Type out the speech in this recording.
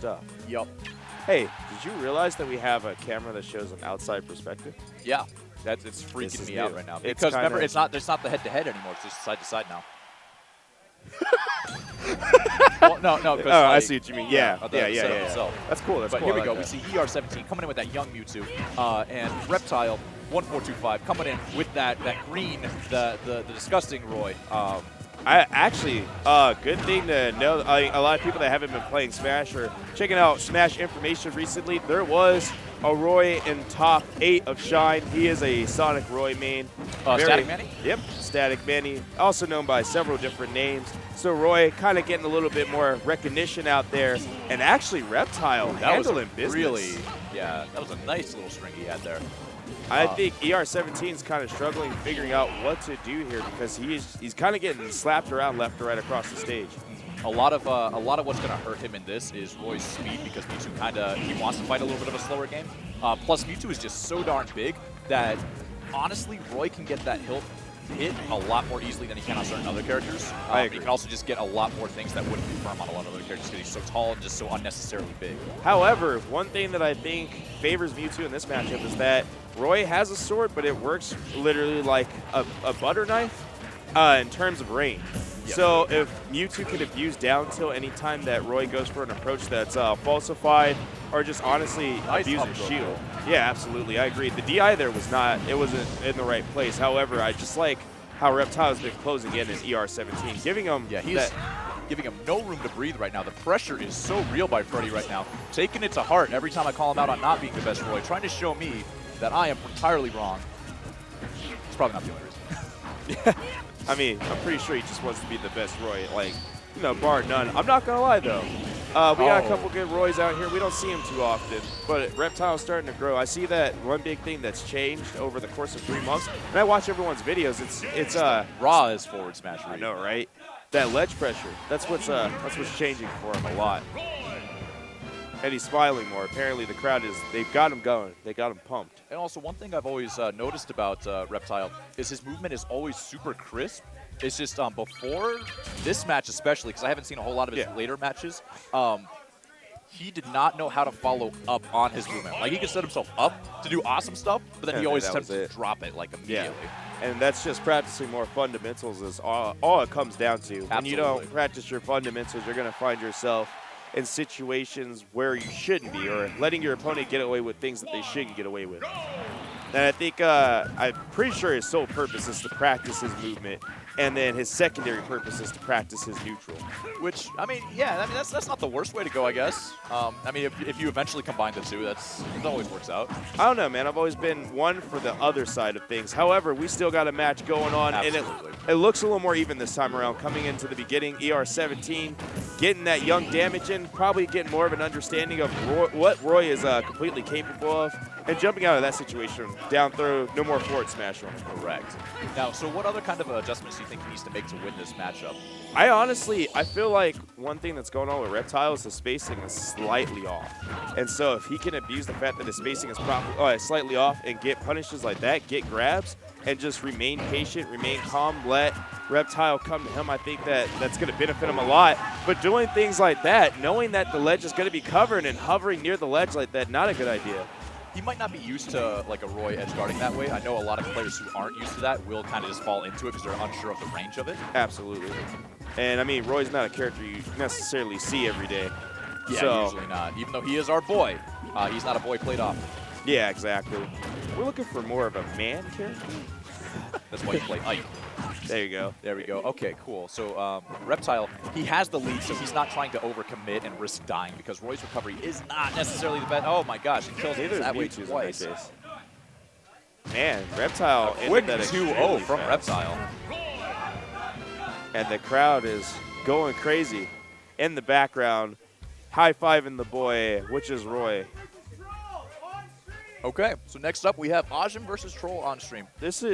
stuff. Yup. Hey, did you realize that we have a camera that shows an outside perspective? Yeah. It's freaking me out right now. It's Because remember, kinda- it's not the head-to-head anymore. It's just side to side now. Well, no. Oh, I see what you mean. Yeah. So. That's cool. That's But cool. here we I go. like We that. see ER17 coming in with that young Mewtwo, and Reptile1425 coming in with that green, the disgusting Roy. I actually, good thing to know. A lot of people that haven't been playing Smash or checking out Smash information recently, there was a Roy in top 8 of Shine. He is a Sonic Roy main. Static Manny? Yep, Static Manny, also known by several different names. So Roy kind of getting a little bit more recognition out there, and actually Reptile handling business. Really, yeah, that was a nice little string he had there. I think ER17 is kind of struggling figuring out what to do here because he's kind of getting slapped around left or right across the stage. A lot of what's going to hurt him in this is Roy's speed because Mewtwo he wants to fight a little bit of a slower game. Plus Mewtwo is just so darn big that honestly Roy can get that hit a lot more easily than he can on certain other characters. I agree. He can also just get a lot more things that wouldn't be firm on a lot of other characters because he's so tall and just so unnecessarily big. However, one thing that I think favors Mewtwo in this matchup is that Roy has a sword, but it works literally like a butter knife in terms of range. Yep. So if Mewtwo can abuse down tilt anytime that Roy goes for an approach that's falsified or just honestly abusing shield. Yeah, absolutely. I agree. The DI there wasn't in the right place. However, I just like how Reptile's been closing in ER17, giving him giving him no room to breathe right now. The pressure is so real by Freddy right now. Taking it to heart every time I call him out on not being the best Roy, trying to show me that I am entirely wrong. It's probably not the only reason. I mean, I'm pretty sure he just wants to be the best Roy, like, you know, bar none. I'm not going to lie, though. We got a couple good Roys out here. We don't see him too often, but Reptile's starting to grow. I see that one big thing that's changed over the course of 3 months. And I watch everyone's videos. It's raw as forward smash. I know, right? That ledge pressure. That's what's changing for him a lot. And he's smiling more. Apparently, the crowd they've got him going. They got him pumped. And also, one thing I've always noticed about Reptile is his movement is always super crisp. It's just before this match especially, because I haven't seen a whole lot of his later matches, he did not know how to follow up on his movement. Like, he could set himself up to do awesome stuff, but then he always attempts to drop it, like, immediately. Yeah. And that's just practicing more fundamentals is all it comes down to. Absolutely. When you don't practice your fundamentals, you're going to find yourself in situations where you shouldn't be, or letting your opponent get away with things that they shouldn't get away with. And I think, I'm pretty sure his sole purpose is to practice his movement, and then his secondary purpose is to practice his neutral. Which, I mean, yeah, I mean, that's not the worst way to go, I guess. I mean, if you eventually combine the two, it always works out. I don't know, man. I've always been one for the other side of things. However, we still got a match going on, Absolutely. and it looks a little more even this time around. Coming into the beginning, ER17 getting that young damage in, probably getting more of an understanding of what Roy is completely capable of, and jumping out of that situation, down throw, no more forward smash on him. Correct. Now, so what other kind of adjustments do you think he needs to make to win this matchup? I feel like one thing that's going on with Reptile is the spacing is slightly off. And so if he can abuse the fact that his spacing is slightly off and get punishes like that, get grabs, and just remain patient, remain calm, let Reptile come to him, I think that's going to benefit him a lot. But doing things like that, knowing that the ledge is going to be covered and hovering near the ledge like that, not a good idea. He might not be used to like a Roy edge guarding that way. I know a lot of players who aren't used to that will kind of just fall into it because they're unsure of the range of it. Absolutely. And I mean, Roy's not a character you necessarily see every day. Yeah, so, usually not. Even though he is our boy, he's not a boy played off. Yeah, exactly. We're looking for more of a man character. That's why you play Ike. There you go. There we go. Okay, cool. So Reptile, he has the lead, so he's not trying to overcommit and risk dying because Roy's recovery is not necessarily the best. Oh my gosh, he kills him that way twice. Man, Reptile quick ended that 2-0 from fast. Reptile. And the crowd is going crazy. In the background, high-fiving the boy, which is Roy. Okay, so next up we have Ajim versus Troll on stream. This is